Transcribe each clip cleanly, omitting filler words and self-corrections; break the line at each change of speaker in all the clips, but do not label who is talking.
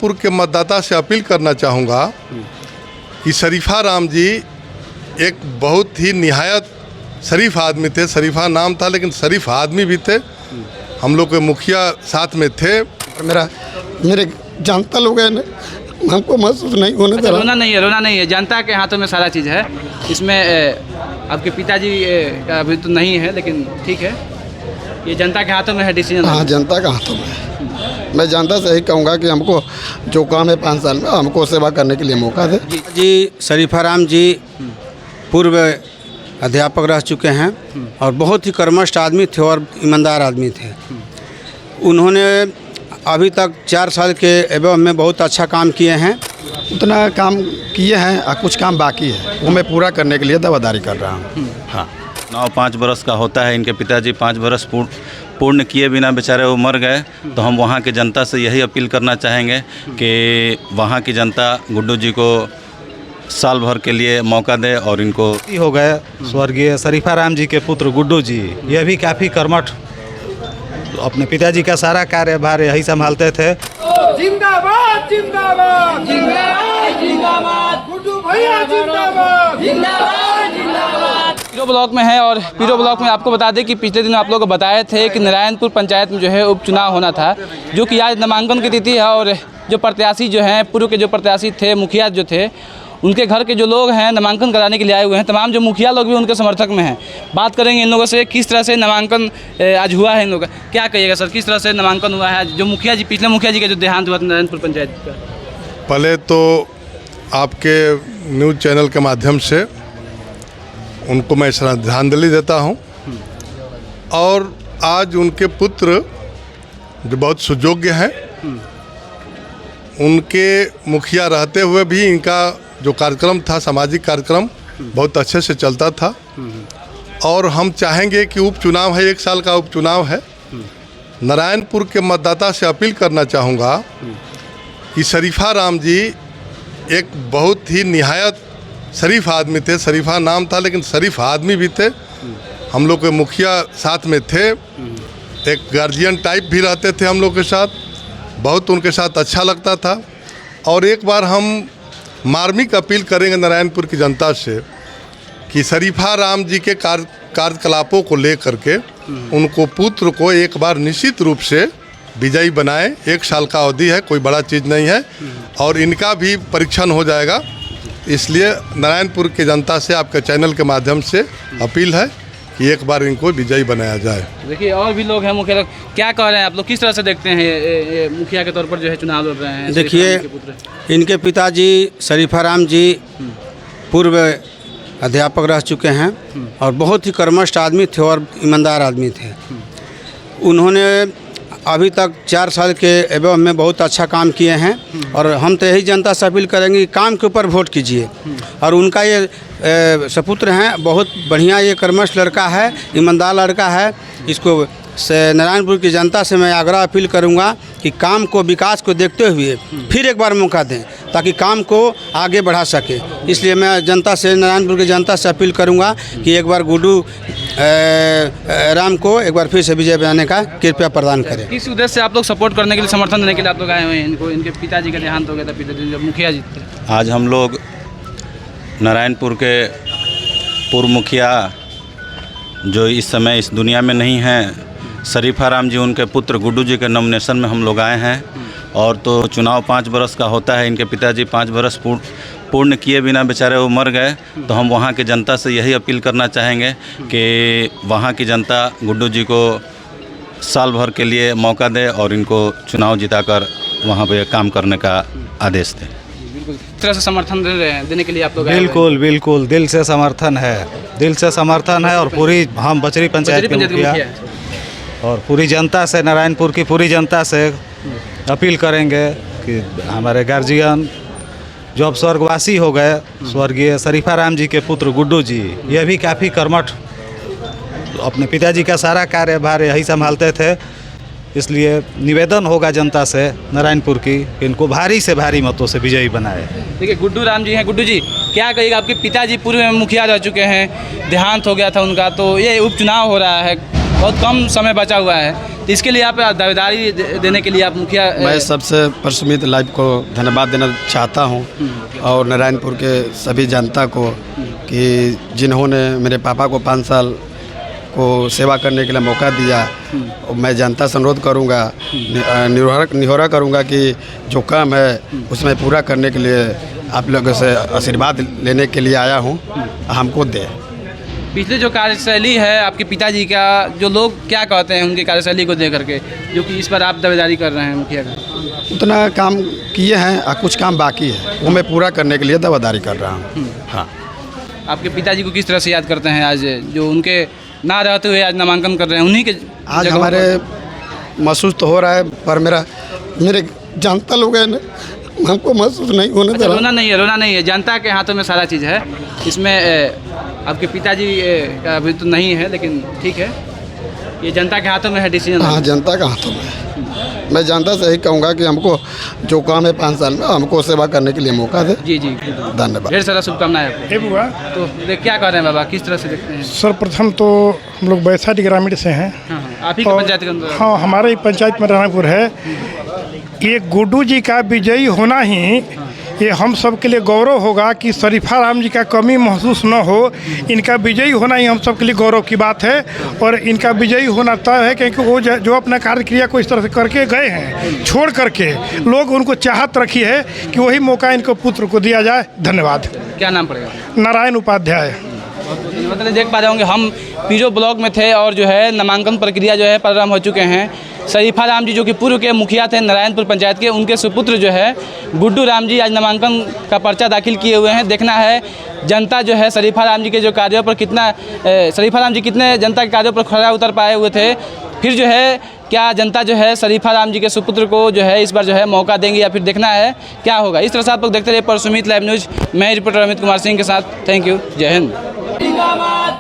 नारायणपुर के मतदाता से अपील करना चाहूँगा कि शरीफा राम जी एक बहुत ही निहायत शरीफ आदमी थे। शरीफा नाम था लेकिन शरीफ आदमी भी थे। हम लोग के मुखिया साथ में थे।
मेरे जनता लोग हैं ना, हमको महसूस नहीं होने दे रहा।
रोना नहीं है, जनता के हाथों में सारा चीज़ है। इसमें आपके पिताजी का अभी तो नहीं है, लेकिन ठीक है, ये जनता के हाथों में है डिसीजन।
हाँ, जनता के हाथों में है। मैं जनता से यही कहूँगा कि हमको जो काम है 5 साल में हमको सेवा करने के लिए मौका दे।
जी शरीफा राम जी पूर्व अध्यापक रह चुके हैं और बहुत ही कर्मठ आदमी थे और ईमानदार आदमी थे। उन्होंने अभी तक 4 साल के एवं में बहुत अच्छा काम किए हैं।
उतना काम किए हैं और कुछ काम बाकी है, वो मैं पूरा करने के लिए दावेदारी कर रहा हूँ। हाँ,
5 बरस का होता है। इनके पिताजी 5 बरस पूर्ण किए बिना बेचारे वो मर गए। तो हम वहाँ की जनता से यही अपील करना चाहेंगे कि वहाँ की जनता गुड्डू जी को साल भर के लिए मौका दे और इनको
हो गए। स्वर्गीय शरीफा राम जी के पुत्र गुड्डू जी, ये भी काफ़ी कर्मठ, अपने पिताजी का सारा कार्यभार यही संभालते थे।
जिंदाबाद जिंदाबाद जिंदाबाद जिंदाबाद गुड्डू भैया जिंदाबाद जिंदाबाद जिंदाबाद।
पीरो ब्लॉक में है और पीरो ब्लॉक में आपको बता दें कि पिछले दिन आप लोगों को बताए थे कि नारायणपुर पंचायत में जो है उपचुनाव होना था, जो कि आज नामांकन की तिथि है। और जो प्रत्याशी जो हैं, पूर्व के जो प्रत्याशी थे, मुखिया जो थे, उनके घर के जो लोग हैं नामांकन कराने के लिए आए हुए हैं। तमाम जो मुखिया लोग भी उनके समर्थक में हैं। बात करेंगे इन लोगों से किस तरह से नामांकन आज हुआ है इन लोगों का। क्या कहिएगा सर, किस तरह से नामांकन हुआ है आज? जो मुखिया जी, पिछले मुखिया जी का जो देहांत हुआ था नारायणपुर पंचायत का।
पहले तो आपके न्यूज़ चैनल के माध्यम से उनको मैं श्रद्धांजलि देता हूं। और आज उनके पुत्र जो बहुत सुयोग्य हैं, उनके मुखिया रहते हुए भी इनका जो कार्यक्रम था, सामाजिक कार्यक्रम, बहुत अच्छे से चलता था। और हम चाहेंगे कि उपचुनाव है, 1 साल का उपचुनाव है। नारायणपुर के मतदाता से अपील करना चाहूँगा कि शरीफा राम जी एक बहुत ही निहायत शरीफ आदमी थे। शरीफा नाम था लेकिन शरीफ आदमी भी थे। हम लोग के मुखिया साथ में थे। एक गार्जियन टाइप भी रहते थे हम लोग के साथ। बहुत उनके साथ अच्छा लगता था। और एक बार हम मार्मिक अपील करेंगे नारायणपुर की जनता से कि शरीफा राम जी के कार्यकलापों को लेकर के उनको पुत्र को एक बार निश्चित रूप से विजयी बनाएं। 1 साल का अवधि है, कोई बड़ा चीज़ नहीं है। और इनका भी परीक्षण हो जाएगा। इसलिए नारायणपुर की जनता से आपके चैनल के माध्यम से अपील है कि एक बार इनको विजयी बनाया जाए।
देखिए, और भी लोग हैं, मुखिया लोग क्या कह रहे हैं, आप लोग किस तरह से देखते हैं ये मुखिया के तौर पर जो है चुनाव लड़ रहे हैं?
देखिए, इनके पिताजी शरीफा राम जी पूर्व अध्यापक रह चुके हैं और बहुत ही कर्मठ आदमी थे और ईमानदार आदमी थे। उन्होंने अभी तक 4 साल के एवं में बहुत अच्छा काम किए हैं। और हम तो यही जनता से अपील करेंगे कि काम के ऊपर वोट कीजिए। और उनका ये सपुत्र हैं, बहुत बढ़िया, ये कर्मठ लड़का है, ईमानदार लड़का है। इसको नारायणपुर की जनता से मैं आग्रह अपील करूंगा कि काम को, विकास को देखते हुए फिर एक बार मौका दें ताकि काम को आगे बढ़ा सके। इसलिए मैं जनता से, नारायणपुर की जनता से अपील करूंगा कि एक बार गुड्डू राम को एक बार फिर से विजय बनाने का कृपया प्रदान करें।
किस उद्देश्य से आप लोग सपोर्ट करने के लिए, समर्थन देने के लिए आप लोग आए हुए हैं इनको? इनके पिताजी का देहांत हो गया था पिछले दिन जब मुखिया जी थे।
आज हम लोग नारायणपुर के पूर्व मुखिया जो इस समय इस दुनिया में नहीं हैं, शरीफा राम जी, उनके पुत्र गुड्डू जी के नॉमिनेशन में हम लोग आए हैं। और तो चुनाव 5 बरस का होता है। इनके पिताजी 5 बरस पूर्ण किए बिना बेचारे वो मर गए। तो हम वहाँ की जनता से यही अपील करना चाहेंगे कि वहाँ की जनता गुड्डू जी को साल भर के लिए मौका दे और इनको चुनाव जिताकर वहाँ पे काम करने का आदेश दे।
बिल्कुल, इस तरह से समर्थन देने के लिए आप लोग
बिल्कुल बिल्कुल दिल से समर्थन है, दिल से समर्थन है। और पूरी हम बचरी पंचायत के मुखिया और पूरी जनता से, नारायणपुर की पूरी जनता से अपील करेंगे कि हमारे गार्जियन जो अब स्वर्गवासी हो गए, स्वर्गीय शरीफा राम जी के पुत्र गुड्डू जी, ये भी काफ़ी कर्मठ, अपने पिताजी का सारा कार्यभार यही संभालते थे। इसलिए निवेदन होगा जनता से नारायणपुर की, इनको भारी से भारी मतों से विजयी बनाए।
देखिए, गुड्डू राम जी हैं। गुड्डू जी, क्या कहिएगा, आपके पिताजी पूर्व में मुखिया रह चुके हैं, देहांत हो गया था उनका, तो ये उपचुनाव हो रहा है, बहुत कम समय बचा हुआ है, तो इसके लिए आप दावेदारी देने के लिए आप मुखिया
मैं सबसे प्रसमित लाइव को धन्यवाद देना चाहता हूं और नारायणपुर के सभी जनता को कि जिन्होंने मेरे पापा को 5 साल को सेवा करने के लिए मौका दिया। और मैं जनता से अनुरोध करूँगा, निहोरा करूँगा कि जो काम है उसमें पूरा करने के लिए आप लोगों से आशीर्वाद लेने के लिए आया हूँ, हमको दे।
पिछले जो कार्यशैली है आपके पिताजी का, जो लोग क्या कहते हैं उनकी कार्यशैली को देख करके, जो कि इस पर आप दावेदारी कर रहे हैं मुखिया का?
उतना काम किए हैं और कुछ काम बाकी है, वो मैं पूरा करने के लिए दावेदारी कर रहा हूँ। हाँ,
आपके पिताजी को किस तरह से याद करते हैं आज, जो उनके ना रहते हुए आज नामांकन कर रहे हैं उन्हीं के
आज
जगह
हमारे महसूस तो हो रहा है, पर मेरे जनता लोग हैं ना, हमको महसूस नहीं होने दे रहा।
रोना नहीं है, जनता के हाथों में सारा चीज़ है। इसमें आपके पिताजी का अभी तो नहीं है, लेकिन ठीक है, ये जनता के हाथों में है डिसीजन।
हाँ, जनता के हाथों में है। मैं जनता से यही कहूँगा कि हमको जो काम है 5 साल में हमको सेवा करने के लिए मौका दे।
जी
धन्यवाद,
ढेर सारा शुभकामनाएं आपको।
बुआ,
तो क्या कह रहे हैं बाबा, किस तरह से देखते हैं?
सर्वप्रथम तो हम लोग बैसाठी ग्रामीण से हैं।
हाँ, आप ही के पंचायत के अंदर?
हाँ, हमारे ही पंचायत में नारायणपुर है। ये गुड्डू जी का विजयी होना ही ये हम सब के लिए गौरव होगा कि शरीफा राम जी का कमी महसूस न हो। इनका विजयी होना ही हम सब के लिए गौरव की बात है और इनका विजयी होना तय है, क्योंकि वो जो अपना कार्य क्रिया को इस तरह से करके गए हैं, छोड़ करके लोग उनको चाहत रखी है कि वही मौका इनको पुत्र को दिया जाए। धन्यवाद।
क्या नाम पड़ेगा?
नारायण उपाध्याय।
मतलब देख पा रहे होंगे, हम पीरो ब्लॉक में थे और जो है नामांकन प्रक्रिया जो है प्रारंभ हो चुके हैं। शरीफा राम जी जो कि पूर्व के मुखिया थे नारायणपुर पंचायत के, उनके सुपुत्र जो है गुड्डू राम जी आज नामांकन का पर्चा दाखिल किए हुए हैं। देखना है जनता जो है शरीफा राम जी के जो कार्यों पर शरीफा राम जी कितने जनता के कार्यों पर खरा उतर पाए हुए थे। फिर जो है क्या जनता जो है शरीफा राम जी के सुपुत्र को जो है इस बार जो है मौका देंगे या फिर देखना है क्या होगा। इस तरह से आप लोग देखते रहिए परसुमित लाइव न्यूज़। मैं रिपोर्टर अमित कुमार सिंह के साथ। थैंक यू, जय हिंद।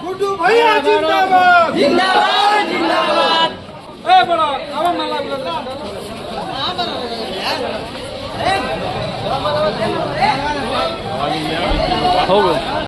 गुड्डू भैया जिंदाबाद, जिंदाबाद, जिंदाबाद। ए बड़ा अब माला
हो गया।